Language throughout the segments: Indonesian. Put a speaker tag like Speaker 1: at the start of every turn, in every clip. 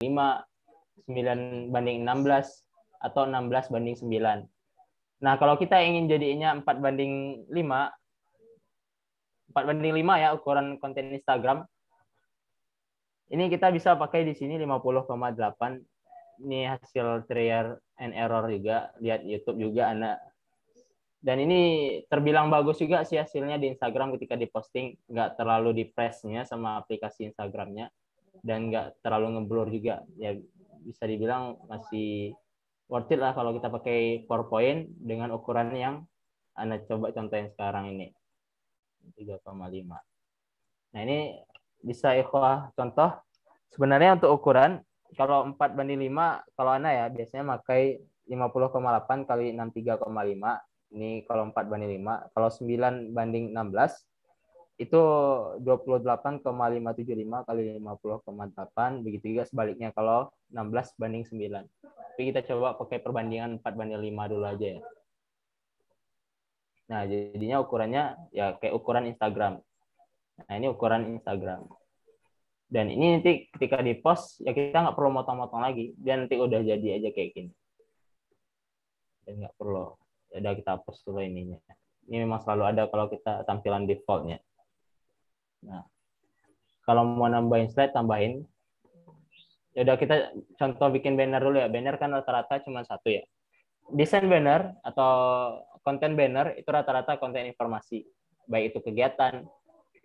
Speaker 1: 9:16, atau 16:9. Nah, kalau kita ingin jadinya 4:5, 4:5 ya ukuran konten Instagram. Ini kita bisa pakai di sini 50,8. Ini hasil trial and error juga, lihat YouTube juga anak. Dan ini terbilang bagus juga sih hasilnya di Instagram ketika diposting, nggak terlalu di-press-nya sama aplikasi Instagramnya, dan nggak terlalu ngeblur juga. Ya bisa dibilang masih worth it lah kalau kita pakai PowerPoint dengan ukuran yang Anda coba contohin sekarang ini, 3,5. Nah ini bisa ikhwah contoh. Sebenarnya untuk ukuran, kalau 4:5, kalau Anda ya biasanya pakai 50,8 kali 63,5. Ini kalau 4:5. Kalau 9:16 itu 28,575 kali 50,8. Begitu juga sebaliknya kalau 16:9. Tapi kita coba pakai perbandingan 4:5 dulu aja ya. Nah, jadinya ukurannya ya kayak ukuran Instagram. Nah, ini ukuran Instagram. Dan ini nanti ketika di post ya kita nggak perlu motong-motong lagi, dan nanti udah jadi aja kayak gini. Dan nggak perlu, udah kita post dulu ininya. Ini memang selalu ada kalau kita tampilan defaultnya. Nah, kalau mau nambahin slide tambahin. Ya udah kita contoh bikin banner dulu ya. Banner kan rata-rata cuma satu ya. Desain banner atau konten banner itu rata-rata konten informasi, baik itu kegiatan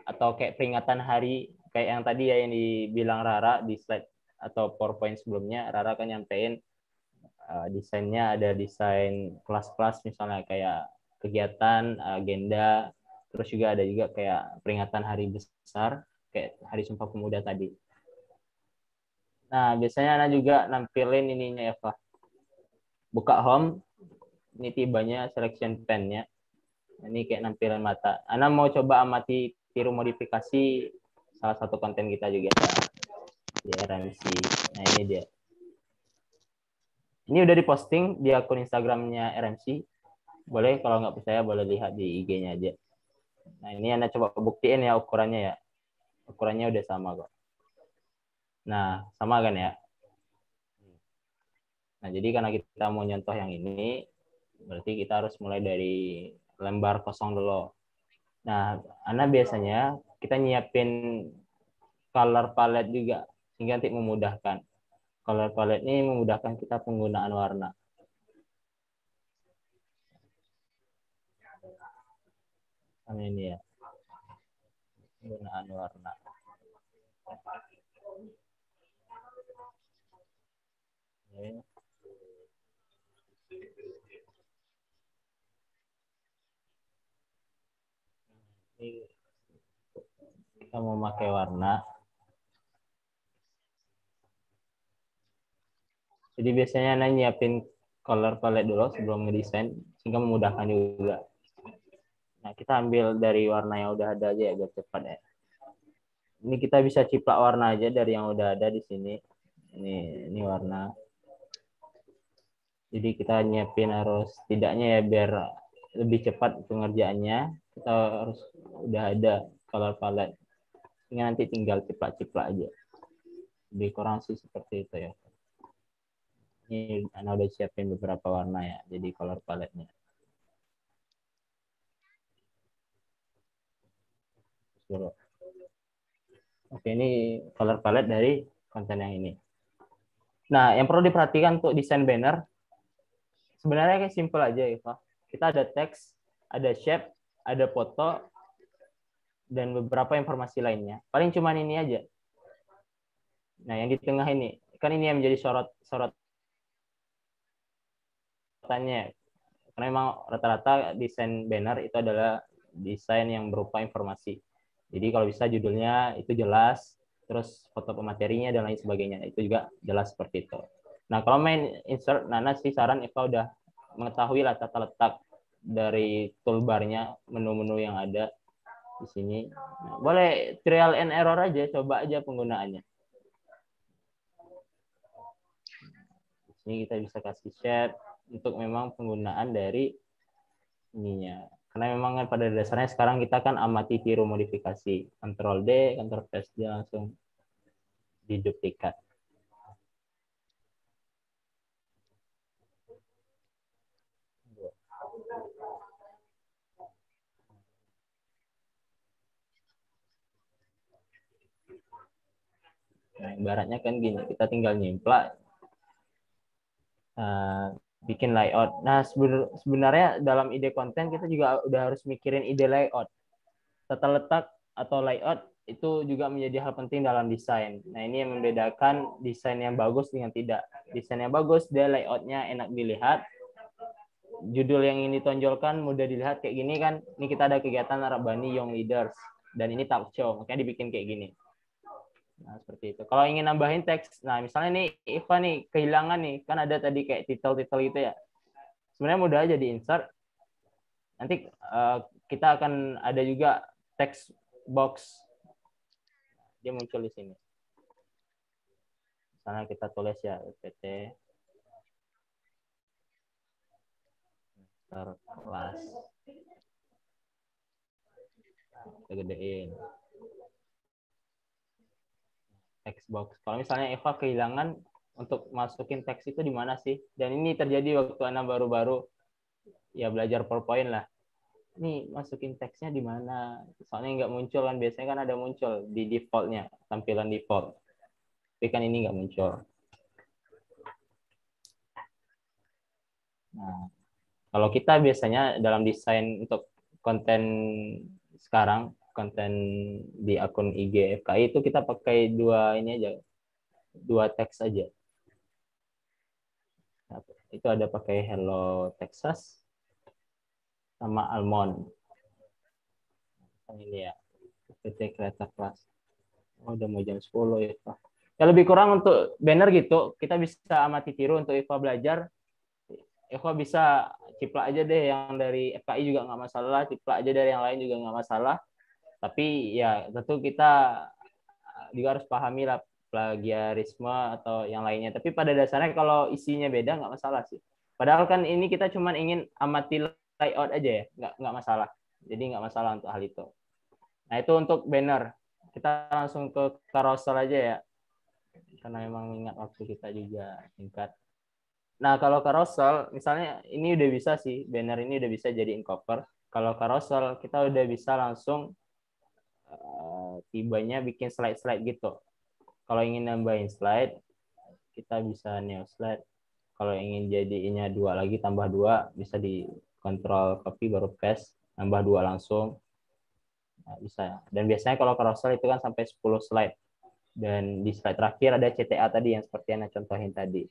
Speaker 1: atau kayak peringatan hari, kayak yang tadi ya yang dibilang Rara di slide atau PowerPoint sebelumnya. Rara kan nyampein desainnya ada desain kelas-kelas misalnya kayak kegiatan, agenda, terus juga ada juga kayak peringatan hari besar kayak Hari Sumpah Pemuda tadi. Nah, biasanya Ana juga nampilin ininya ya, Pak. Buka home, ini tibanya selection pen-nya. Ini kayak nampilan mata. Ana mau coba amati tiru modifikasi salah satu konten kita juga di RMC. Nah, ini dia. Ini udah diposting di akun Instagramnya RMC. Boleh kalau nggak percaya boleh lihat di IG-nya aja. Nah, ini Anda coba buktiin ya ukurannya ya. Ukurannya udah sama kok. Nah, sama kan ya? Nah, jadi karena kita mau nyontoh yang ini, berarti kita harus mulai dari lembar kosong dulu. Nah, Anda biasanya kita nyiapin color palette juga, sehingga nanti memudahkan. Color palette ini memudahkan kita penggunaan warna. Sama ini ya, penggunaan warna. Oke. Ini kita mau pakai warna. Jadi biasanya Anda nyiapin color palette dulu sebelum ngedesain, sehingga memudahkan juga. Nah, kita ambil dari warna yang udah ada aja ya, biar cepat ya. Ini kita bisa ciplak warna aja dari yang udah ada di sini. Ini warna. Jadi kita nyiapin harus tidaknya ya biar lebih cepat pengerjaannya. Kita harus udah ada color palette. Sehingga nanti tinggal ciplak-ciplak aja. Lebih kurang sih seperti itu ya. Ini Ana udah siapin beberapa warna ya, jadi color palette-nya. Oke, ini color palette dari konten yang ini. Nah, yang perlu diperhatikan untuk desain banner, sebenarnya kayak simple aja ya, Pak. Kita ada teks, ada shape, ada foto, dan beberapa informasi lainnya. Paling cuma ini aja. Nah, yang di tengah ini, kan ini yang menjadi sorotannya. Karena memang rata-rata desain banner itu adalah desain yang berupa informasi. Jadi kalau bisa judulnya itu jelas, terus foto pematerinya dan lain sebagainya. Itu juga jelas seperti itu. Nah, kalau main insert, Nana sih saran Eva udah mengetahui lah tata letak dari toolbarnya, menu-menu yang ada di sini. Nah, boleh trial and error aja, coba aja penggunaannya. Di sini kita bisa kasih share untuk memang penggunaan dari ininya. Karena memang pada dasarnya sekarang kita kan amati tiru modifikasi. Ctrl D, Ctrl+D langsung diduplikat. Nah, ibaratnya kan gini, kita tinggal nyimplak, bikin layout. Nah, sebenarnya dalam ide konten kita juga udah harus mikirin ide layout. Tata letak atau layout itu juga menjadi hal penting dalam desain. Nah, ini yang membedakan desain yang bagus dengan tidak. Desain yang bagus, dia layoutnya enak dilihat, judul yang ingin ditonjolkan mudah dilihat kayak gini kan. Ini kita ada kegiatan Rabbani Young Leaders, dan ini talk show, makanya dibikin kayak gini. Nah, seperti itu. Kalau ingin nambahin teks, nah misalnya nih Iva nih kehilangan nih, kan ada tadi kayak titel-titel gitu ya. Sebenarnya mudah aja di insert. Nanti kita akan ada juga text box. Dia muncul di sini. Misalnya kita tulis ya PT terkelas. Kita gedein. Text box. Kalau misalnya Eva kehilangan untuk masukin teks itu di mana sih? Dan ini terjadi waktu anak baru-baru ya belajar PowerPoint lah. Ini masukin teksnya di mana? Soalnya nggak muncul kan, biasanya kan ada muncul di defaultnya, tampilan default. Tapi kan ini nggak muncul. Nah, kalau kita biasanya dalam desain untuk konten sekarang, konten di akun IG FKI itu kita pakai dua ini aja, dua teks aja. Itu ada pakai Hello Texas sama Almond. Ini ya, PT Creator Class. Oh, udah mau jam 10 ya, Pak. Ya lebih kurang untuk banner gitu, kita bisa amati tiru untuk Eva belajar. Eva bisa ciplak aja deh yang dari FKI juga nggak masalah, ciplak aja dari yang lain juga nggak masalah. Tapi ya tentu kita juga harus pahami lah plagiarisme atau yang lainnya. Tapi pada dasarnya kalau isinya beda nggak masalah sih. Padahal kan ini kita cuma ingin amati layout aja ya, nggak masalah. Jadi nggak masalah untuk hal itu. Nah itu untuk banner. Kita langsung ke carousel aja ya, karena memang ingat waktu kita juga singkat. Nah kalau carousel, misalnya ini udah bisa sih, banner ini udah bisa jadiin cover. Kalau carousel kita udah bisa langsung tibanya bikin slide-slide gitu. Kalau ingin nambahin slide, kita bisa new slide. Kalau ingin jadinya dua lagi, tambah dua, bisa di control copy baru paste, tambah dua langsung. Nah, bisa. Dan biasanya kalau carousel itu kan sampai 10 slide. Dan di slide terakhir ada CTA tadi yang seperti yang contohin tadi.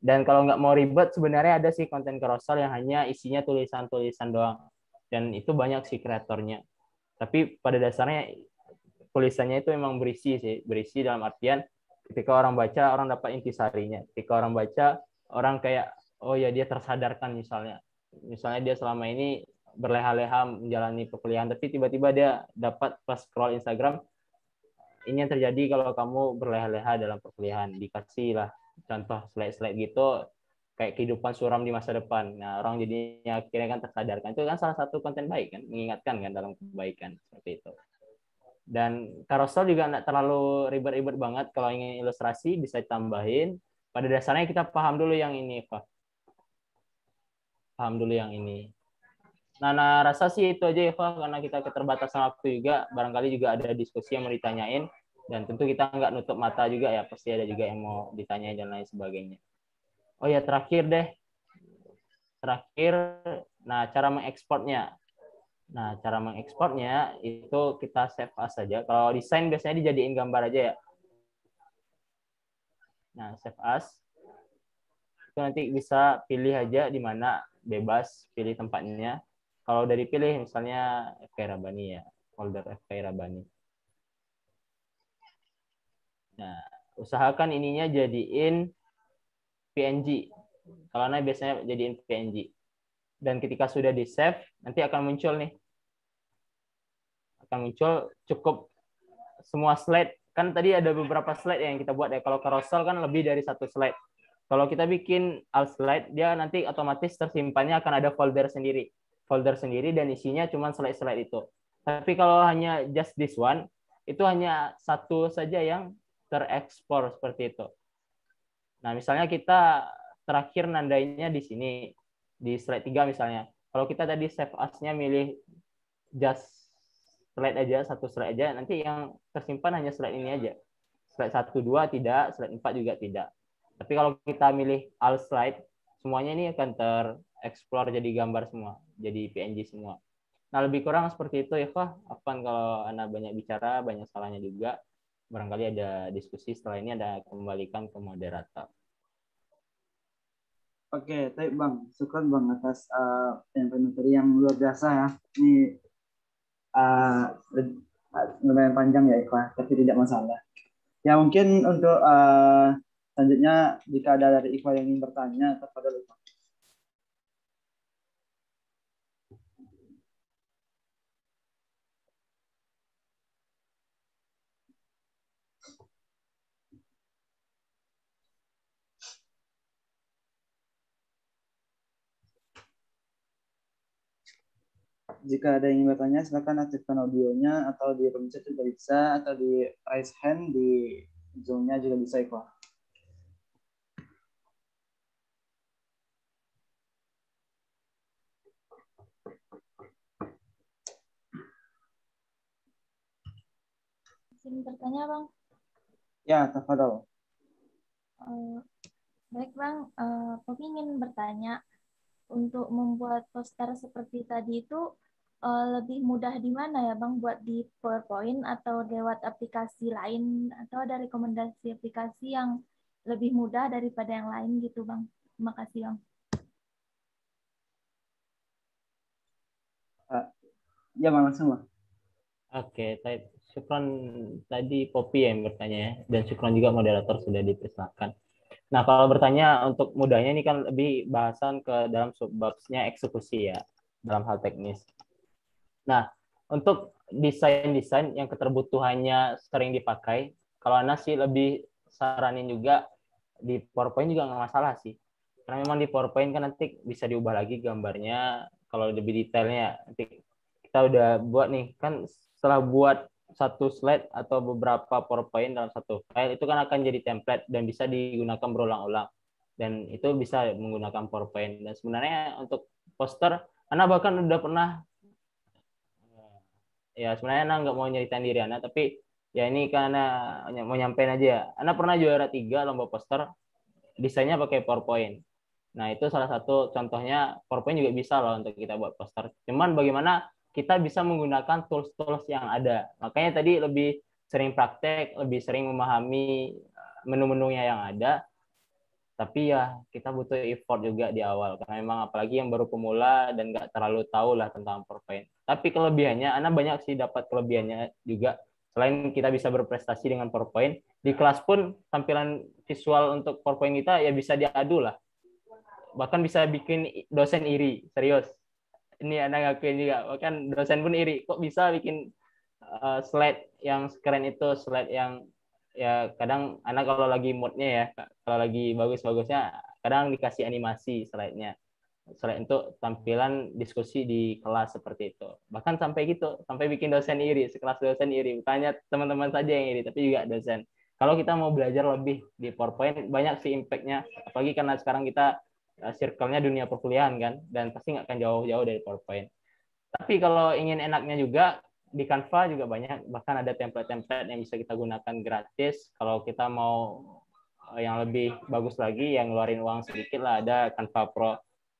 Speaker 1: Dan kalau nggak mau ribet, sebenarnya ada sih konten carousel yang hanya isinya tulisan-tulisan doang. Dan itu banyak sih kreatornya. Tapi pada dasarnya tulisannya itu memang berisi sih, berisi dalam artian ketika orang baca, orang dapat intisarinya. Ketika orang baca, orang kayak oh ya dia tersadarkan misalnya dia selama ini berleha-leha menjalani perkuliahan, tapi tiba-tiba dia dapat pas scroll Instagram, ini yang terjadi kalau kamu berleha-leha dalam perkuliahan, dikasih lah contoh slide-slide gitu kayak kehidupan suram di masa depan. Nah, orang jadinya akhirnya kan tersadarkan. Itu kan salah satu konten baik kan, mengingatkan kan dalam kebaikan seperti itu. Dan carousel juga nggak terlalu ribet-ribet banget. Kalau ingin ilustrasi bisa ditambahin. Pada dasarnya kita paham dulu yang ini, Pak. Paham dulu yang ini. Nah, rasa sih itu aja, Eva, karena kita keterbatasan waktu juga. Barangkali juga ada diskusi yang mau ditanyain. Dan tentu kita nggak nutup mata juga ya. Pasti ada juga yang mau ditanyain dan lain sebagainya. Oh ya, terakhir deh. Terakhir, nah cara mengekspornya. Nah, cara mengekspornya itu kita save as saja. Kalau desain biasanya dijadiin gambar aja ya. Nah, save as. Itu nanti bisa pilih aja di mana, bebas pilih tempatnya. Kalau udah dipilih misalnya FK Rabani ya, folder FK Rabani. Nah, usahakan ininya jadiin PNG. Kalau biasanya jadiin PNG. Dan ketika sudah di save, nanti akan muncul nih. Akan muncul cukup semua slide. Kan tadi ada beberapa slide yang kita buat ya. Kalau carousel kan lebih dari satu slide. Kalau kita bikin alt slide, dia nanti otomatis tersimpannya akan ada folder sendiri. Folder sendiri dan isinya cuma slide-slide itu. Tapi kalau hanya just this one, itu hanya satu saja yang terekspor seperti itu. Nah, misalnya kita terakhir nandainya di sini, di slide 3 misalnya. Kalau kita tadi save as-nya milih just slide aja, satu slide aja, nanti yang tersimpan hanya slide ini aja. slide 1, 2 tidak, slide 4 juga tidak. Tapi kalau kita milih all slide, semuanya ini akan tereksplor jadi gambar semua, jadi PNG semua. Nah, lebih kurang seperti itu ya, Pak. Afwan kalau Anda banyak bicara, banyak salahnya juga. Barangkali ada diskusi, setelah ini ada kembalikan ke moderator.
Speaker 2: Oke, baik Bang. Syukur Bang atas penyampaian materi yang luar biasa ya. Ini lumayan panjang ya Ikhwan, tapi tidak masalah. Ya mungkin untuk selanjutnya jika ada dari Ikhwan yang ingin bertanya, kepada Ikhwan. Jika ada yang ingin bertanya, silakan aktifkan audionya atau di room chat juga bisa, atau di raise hand di Zoom-nya juga bisa Ikhwan.
Speaker 3: Izin bertanya, Bang.
Speaker 2: Ya, tafadhol.
Speaker 3: Baik, Bang. Popi ingin bertanya, untuk membuat poster seperti tadi itu lebih mudah di mana ya, Bang? Buat di PowerPoint atau lewat aplikasi lain? Atau ada rekomendasi aplikasi yang lebih mudah daripada yang lain gitu, Bang? Terima kasih, Bang.
Speaker 2: Ya, Bang, langsung Bang.
Speaker 1: Oke, syukron tadi Poppy yang bertanya ya, dan syukron juga moderator sudah dipersilakan. Nah, kalau bertanya untuk mudahnya ini kan lebih bahasan ke dalam subbabnya eksekusi ya, dalam hal teknis. Nah, untuk desain-desain yang keterbutuhannya sering dipakai, kalau Anda sih lebih saranin juga di PowerPoint juga nggak masalah sih. Karena memang di PowerPoint kan nanti bisa diubah lagi gambarnya, kalau lebih detailnya. Nanti kita udah buat nih, kan setelah buat satu slide atau beberapa PowerPoint dalam satu file, itu kan akan jadi template dan bisa digunakan berulang-ulang. Dan itu bisa menggunakan PowerPoint. Dan sebenarnya untuk poster, Anda bahkan udah pernah, ya sebenarnya Anda nggak mau nyeritain diri Anda, tapi ya ini karena mau nyampein aja ya. Anda pernah juara 3 lomba poster, desainnya pakai PowerPoint. Nah, itu salah satu contohnya. PowerPoint juga bisa loh untuk kita buat poster. Cuman bagaimana kita bisa menggunakan tools-tools yang ada. Makanya tadi lebih sering praktek, lebih sering memahami menu-menunya yang ada. Tapi ya kita butuh effort juga di awal. Karena memang apalagi yang baru pemula dan nggak terlalu tahu lah tentang PowerPoint. Tapi kelebihannya, Anda banyak sih dapat kelebihannya juga. Selain kita bisa berprestasi dengan PowerPoint, di kelas pun tampilan visual untuk PowerPoint kita ya bisa diadu lah. Bahkan bisa bikin dosen iri, serius. Ini Anda ngakuin juga, bahkan dosen pun iri. Kok bisa bikin slide yang keren itu, slide yang ya kadang Anda kalau lagi moodnya ya, kalau lagi bagus-bagusnya, kadang dikasih animasi slide-nya. Slide untuk tampilan diskusi di kelas seperti itu. Bahkan sampai gitu, sampai bikin dosen iri, sekelas dosen iri. Bukannya teman-teman saja yang iri, tapi juga dosen. Kalau kita mau belajar lebih di PowerPoint, banyak sih impact-nya. Apalagi karena sekarang kita circle-nya dunia perkuliahan kan, dan pasti nggak akan jauh-jauh dari PowerPoint. Tapi kalau ingin enaknya juga, di Canva juga banyak, bahkan ada template-template yang bisa kita gunakan gratis. Kalau kita mau yang lebih bagus lagi, yang ngeluarin uang sedikit lah, ada Canva Pro.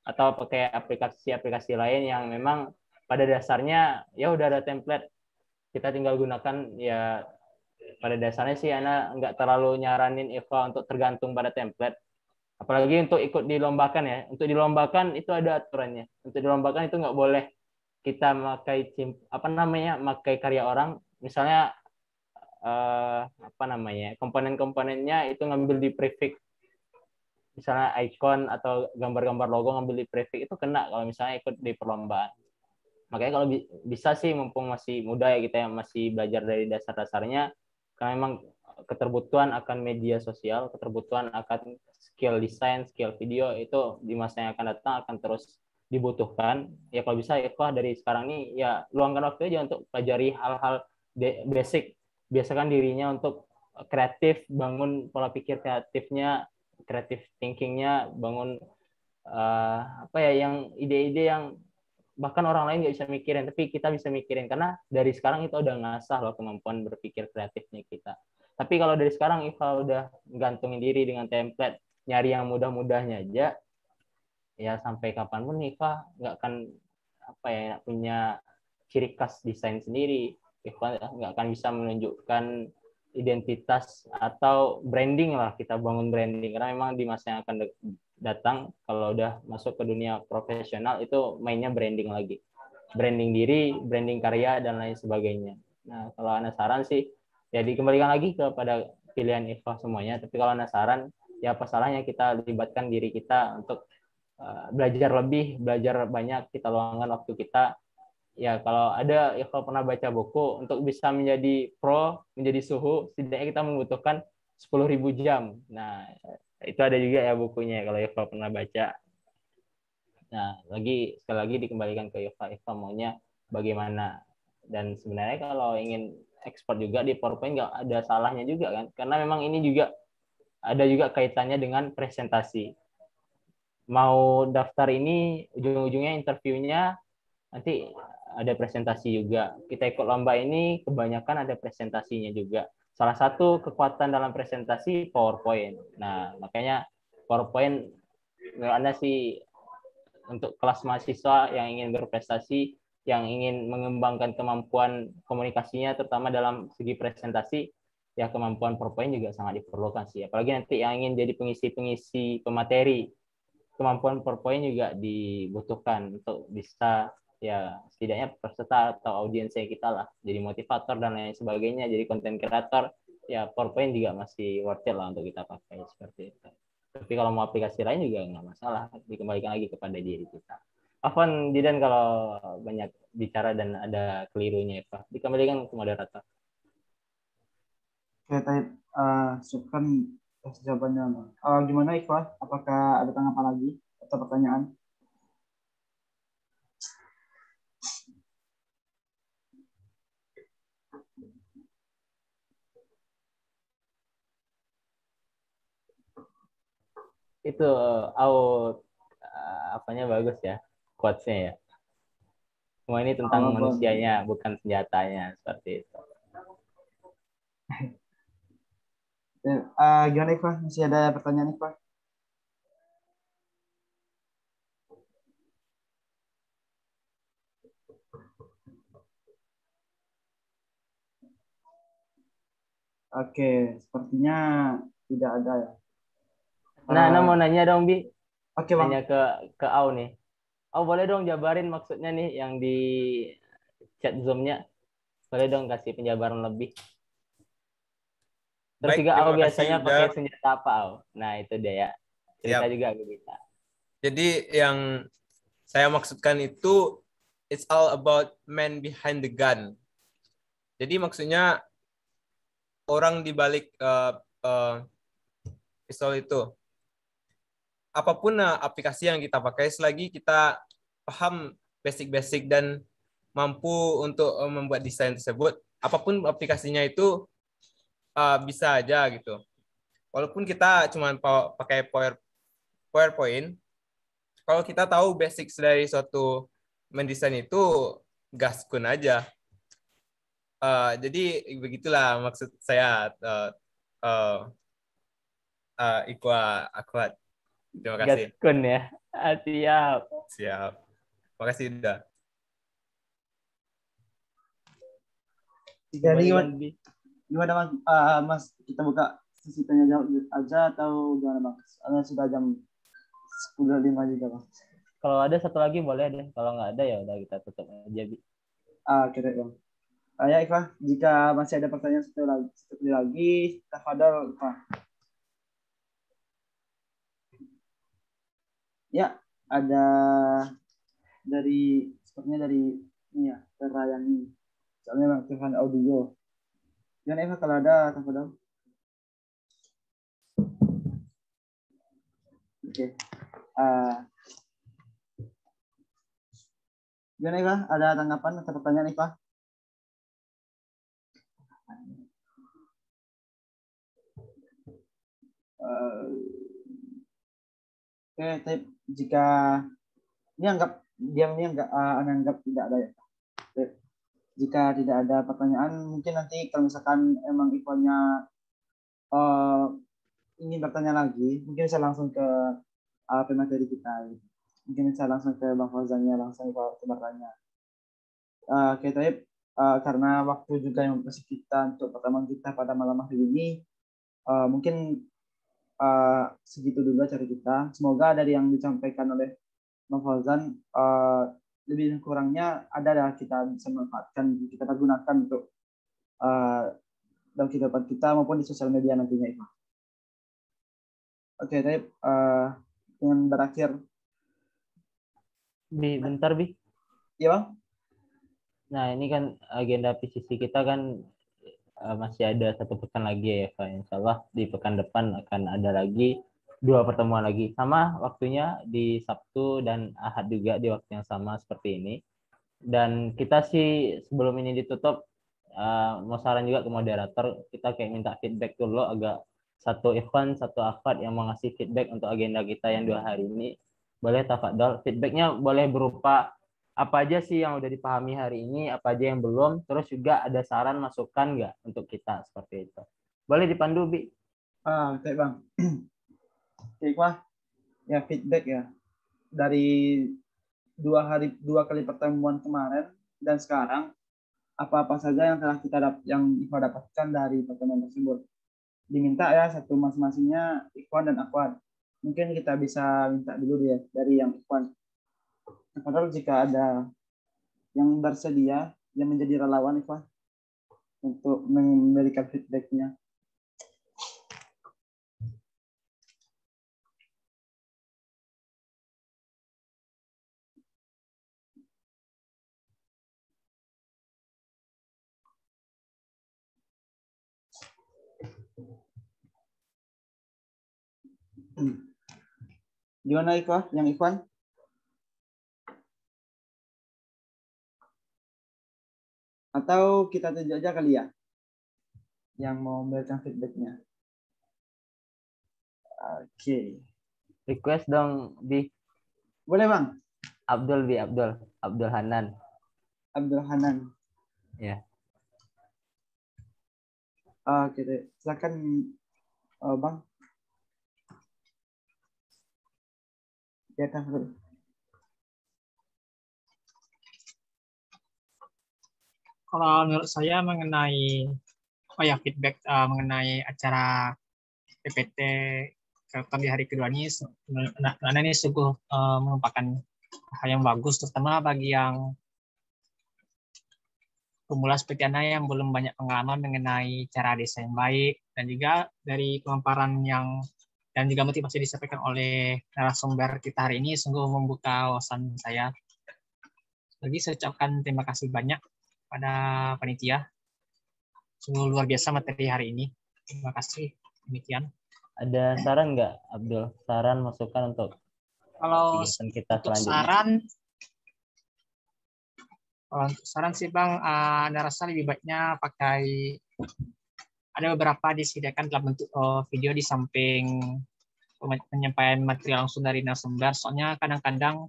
Speaker 1: Atau pakai aplikasi-aplikasi lain yang memang pada dasarnya ya udah ada template, kita tinggal gunakan. Ya pada dasarnya sih Ana nggak terlalu nyaranin Eva untuk tergantung pada template. Apalagi untuk ikut dilombakan ya. Untuk dilombakan itu ada aturannya. Untuk dilombakan itu nggak boleh kita pakai karya orang. Misalnya komponen-komponennya itu ngambil di prefix. Misalnya icon atau gambar-gambar logo ngambil di prefix, itu kena kalau misalnya ikut di perlombaan. Makanya kalau bisa sih, mumpung masih muda ya, kita yang masih belajar dari dasar-dasarnya, karena memang keterbutuhan akan media sosial, keterbutuhan akan skill desain, skill video, itu di masa yang akan datang akan terus dibutuhkan. Ya kalau bisa ya dari sekarang nih ya luangkan waktu aja untuk pelajari hal-hal basic. Biasakan dirinya untuk kreatif, bangun pola pikir kreatifnya, creative thinkingnya, bangun yang ide-ide yang bahkan orang lain nggak bisa mikirin, tapi kita bisa mikirin, karena dari sekarang kita udah ngasah loh kemampuan berpikir kreatifnya kita. Tapi kalau dari sekarang Iva udah gantungin diri dengan template, nyari yang mudah-mudahnya aja, ya sampai kapanpun Iva nggak akan punya ciri khas desain sendiri. Iva nggak akan bisa menunjukkan identitas atau branding lah, kita bangun branding, karena memang di masa yang akan datang kalau udah masuk ke dunia profesional itu mainnya branding lagi, branding diri, branding karya, dan lain sebagainya. Nah, kalau Ana saran sih ya dikembalikan lagi kepada pilihan Iva semuanya, tapi kalau Ana saran ya apa salahnya kita libatkan diri kita untuk belajar lebih, belajar banyak, kita luangkan waktu kita. Ya kalau ada, ya kalau pernah baca buku, untuk bisa menjadi pro, menjadi suhu, setidaknya kita membutuhkan 10.000 jam. Nah, itu ada juga ya bukunya kalau Eva pernah baca. Nah, sekali lagi dikembalikan ke Eva maunya bagaimana. Dan sebenarnya kalau ingin ekspor juga di PowerPoint nggak ada salahnya juga kan, karena memang ini juga ada juga kaitannya dengan presentasi. Mau daftar ini, ujung-ujungnya interviewnya nanti ada presentasi juga. Kita ikut lomba ini kebanyakan ada presentasinya juga. Salah satu kekuatan dalam presentasi PowerPoint. Nah, makanya PowerPoint menurut Anda sih untuk kelas mahasiswa yang ingin berprestasi, yang ingin mengembangkan kemampuan komunikasinya terutama dalam segi presentasi, ya kemampuan PowerPoint juga sangat diperlukan sih. Apalagi nanti yang ingin jadi pengisi-pengisi pemateri, kemampuan PowerPoint juga dibutuhkan untuk bisa ya setidaknya peserta atau audiensnya kita lah jadi motivator dan lain sebagainya, jadi konten kreator, ya PowerPoint juga masih worth it lah untuk kita pakai seperti itu. Tapi kalau mau aplikasi lain juga nggak masalah, dikembalikan lagi kepada diri kita. Afwan, Didan, kalau banyak bicara dan ada kelirunya Eva, dikembalikan ke moderator.
Speaker 2: Oke, Taib, syukran atas jawabannya. Gimana Iqbal? Apakah ada tanggapan lagi atau pertanyaan?
Speaker 1: Itu out apanya bagus ya, quotes-nya ya. Semua ini tentang manusianya, bukan senjatanya, seperti itu.
Speaker 2: Gimana Iqbal? Masih ada pertanyaan Iqbal? Oke, sepertinya tidak ada ya.
Speaker 1: Nah, mau nanya dong, Bi.
Speaker 2: Oke, Bang.
Speaker 1: Nanya ke Au nih. Au, boleh dong jabarin maksudnya nih yang di chat Zoom-nya. Boleh dong kasih penjabaran lebih. Terus
Speaker 4: Baik,
Speaker 1: juga Au
Speaker 4: terima
Speaker 1: biasanya
Speaker 4: kasih,
Speaker 1: pakai
Speaker 4: Dar.
Speaker 1: senjata apa, Au? Nah, itu dia ya. Cerita
Speaker 4: Siap.
Speaker 1: juga aku bisa.
Speaker 4: Jadi yang saya maksudkan itu it's all about man behind the gun. Jadi maksudnya orang di balik pistol itu. Apapun aplikasi yang kita pakai, selagi kita paham basic-basic dan mampu untuk membuat desain tersebut, apapun aplikasinya itu bisa aja gitu. Walaupun kita cuma pakai PowerPoint, kalau kita tahu basics dari suatu mendesain itu, gaskun aja. Jadi begitulah maksud saya, Iqbal Akwat. Terima kasih.
Speaker 1: Gaskun ya. Siap.
Speaker 4: Siap. Terima kasih udah.
Speaker 2: Jadi gimana Mas? Mas, kita buka sesi tanya jawab aja atau gimana Bang? Karena sudah jam 10.05 juga Bang.
Speaker 1: Kalau ada satu lagi boleh deh. Kalau nggak ada ya udah kita tutup aja, Bi.
Speaker 2: Oke deh Bang. Ya Iqbal, jika masih ada pertanyaan satu lagi, tafadhol Iqbal. Ya, ada sepertinya dari ini ya, Terlayani. Soalnya Bang, Tuhan audio. Gimana Eva kalau ada, tafadhol. Oke. Gimana Eva? Ada tanggapan atau pertanyaan Eva? Oke, tapi jika ini anggap tidak ada ya. Jika tidak ada pertanyaan, mungkin nanti kalau misalkan emang Iqbalnya eh, ingin bertanya lagi, mungkin saya langsung ke pemateri kita. Mungkin saya langsung ke Bang Fauzannya, langsung ke bertanya. Oke, Taib, karena waktu juga yang membatasi kita untuk pertemuan kita pada malam hari ini, mungkin segitu dulu acara kita. Semoga dari yang disampaikan oleh Bang Fauzan, lebih kurangnya ada kita bisa manfaatkan, kita gunakan untuk dalam kehidupan kita maupun di sosial media nantinya. Oke, Taib, dengan berakhir.
Speaker 1: Bentar, Bi.
Speaker 2: Iya, Bang?
Speaker 1: Nah, ini kan agenda PCC kita kan masih ada 1 pekan lagi ya, Pak. Insya Allah di pekan depan akan ada lagi 2 pertemuan lagi. Sama waktunya di Sabtu dan Ahad juga di waktu yang sama seperti ini. Dan kita sih sebelum ini ditutup, mau saran juga ke moderator, kita kayak minta feedback dulu agak satu event, satu akad yang mau ngasih feedback untuk agenda kita yang 2 hari ini. Boleh tafadhol, feedbacknya boleh berupa apa aja sih yang udah dipahami hari ini, apa aja yang belum, terus juga ada saran masukan nggak untuk kita seperti itu. Boleh dipandu, Bi?
Speaker 2: Baik, Bang. Oke, Wah, ya feedback ya. Dari 2 kali pertemuan kemarin dan sekarang, apa-apa saja yang telah yang Ikhwan dapatkan dari pertemuan tersebut. Diminta ya satu masing-masingnya Ikhwan dan Akhwat. Mungkin kita bisa minta dulu ya dari yang Ikhwan. Padahal jika ada yang bersedia yang menjadi relawan Ikhwan untuk memberikan feedbacknya. Gimana Ikhwan? Yang Ikhwan? Atau kita tunjuk aja kali ya yang mau memberikan feedbacknya. Oke.
Speaker 1: Request dong, Bi.
Speaker 2: Boleh, Bang?
Speaker 1: Abdul, Bi. Abdul Hanan.
Speaker 2: Abdul Hanan.
Speaker 1: Ya.
Speaker 2: Oke, silakan Bang. Ya, kan.
Speaker 5: Kalau menurut saya mengenai feedback mengenai acara PPT Kelton di hari kedua ini, karena ini sungguh merupakan hal yang bagus, terutama bagi yang pemula seperti Anda yang belum banyak pengalaman mengenai cara desain baik, dan juga dari pemaparan dan juga motivasi disampaikan oleh narasumber kita hari ini sungguh membuka wawasan saya. Lagi saya ucapkan terima kasih banyak pada panitia. Sungguh luar biasa materi hari ini. Terima kasih. Demikian.
Speaker 1: Ada saran nggak, Abdul? Saran, masukan untuk
Speaker 5: kalau
Speaker 1: kegiatan kita
Speaker 5: untuk
Speaker 1: selanjutnya?
Speaker 5: Untuk saran sih Bang, Anda rasa lebih baiknya pakai, ada beberapa disediakan dalam bentuk video di samping penyampaian materi langsung dari narasumber. Soalnya kadang-kadang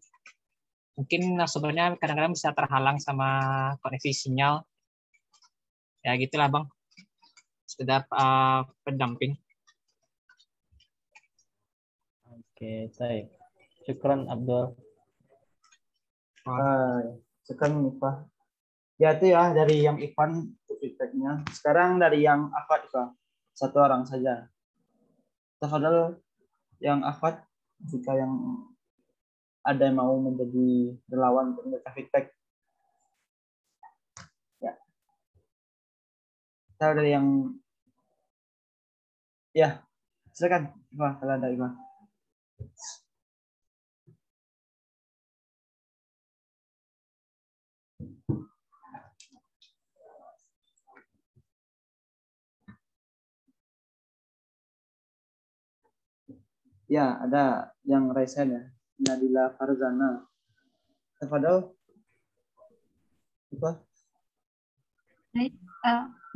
Speaker 5: mungkin narasumbernya kadang-kadang bisa terhalang sama koneksi sinyal. Ya gitulah Bang. Sekedar pendamping.
Speaker 1: Oke, baik. Syukran Abdul.
Speaker 2: Sekarang Ikhwan. Ya itu ya dari yang Ikhwan feedbacknya. Sekarang dari yang Akhwat Ikhwan. 1 orang saja. Tafadhol yang Akhwat, jika yang ada yang mau menjadi relawan untuk memberikan feedback. Ya. Kita dari yang ya, silakan Ikhwan, kalau ada Ikhwan. Ya, ada yang raisen ya. Nadila Farzana. Tafadhol. Apa?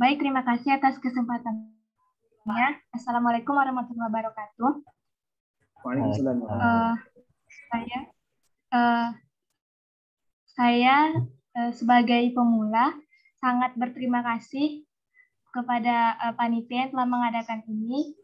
Speaker 6: Baik, terima kasih atas kesempatannya. Assalamualaikum warahmatullahi wabarakatuh.
Speaker 2: Waalaikumsalam.
Speaker 6: Saya sebagai pemula sangat berterima kasih kepada panitia yang telah mengadakan ini.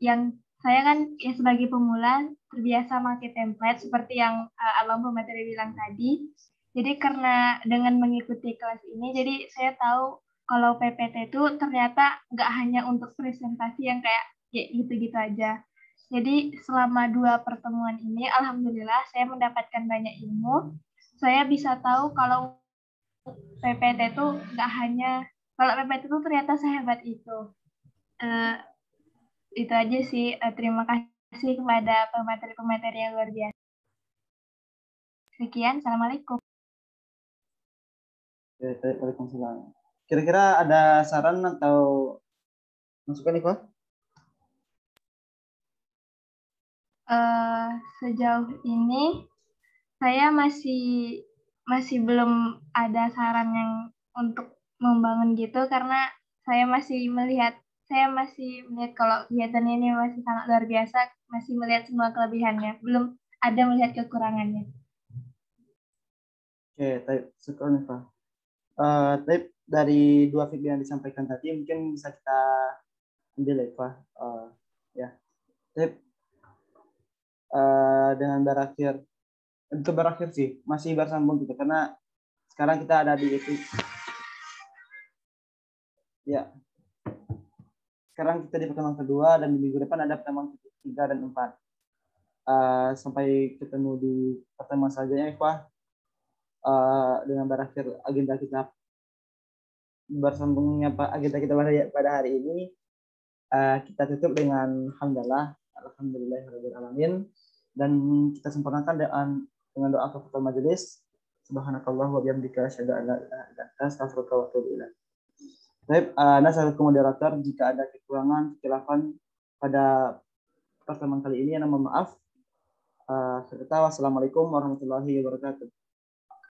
Speaker 6: Yang saya kan ya sebagai pemula terbiasa pakai template seperti yang Abang pemateri bilang tadi. Jadi karena dengan mengikuti kelas ini, jadi saya tahu kalau PPT itu ternyata nggak hanya untuk presentasi yang kayak ya gitu-gitu aja. Jadi selama 2 pertemuan ini, alhamdulillah saya mendapatkan banyak ilmu. Saya bisa tahu kalau PPT itu nggak hanya, kalau PPT itu ternyata sehebat itu. Itu aja sih. Terima kasih kepada pemateri-pemateri yang luar biasa. Sekian, Assalamualaikum.
Speaker 2: Waalaikumsalam. Kira-kira ada saran atau masukan, Iqbal?
Speaker 6: Sejauh ini saya masih belum ada saran yang untuk membangun gitu karena saya masih melihat kalau kegiatan ini masih sangat luar biasa, masih melihat semua kelebihannya, belum ada melihat kekurangannya.
Speaker 2: Oke, syukur nih Pak. Tapi dari 2 video yang disampaikan tadi mungkin bisa kita ambil ya Pak. Ya, tapi dengan berakhir sih, masih bersambung gitu karena sekarang kita ada di itu. Ya, sekarang kita di pertemuan kedua dan di minggu depan ada pertemuan 3 dan 4. Sampai ketemu di pertemuan selanjutnya ya Pak. Dengan berakhir agenda kita bersambungnya agenda kita pada hari ini, kita tutup dengan alhamdulillahirabbil alamin, dan kita sempurnakan dengan doa kafaratul majelis. Subhanakallah wa bihamdika asyhadu an la ilaha illa anta astaghfiruka wa atubu ilaik. Baik, Anda selaku moderator, jika ada kekurangan, kekhilafan pada pertemuan kali ini, mohon maaf. Wassalamualaikum warahmatullahi wabarakatuh.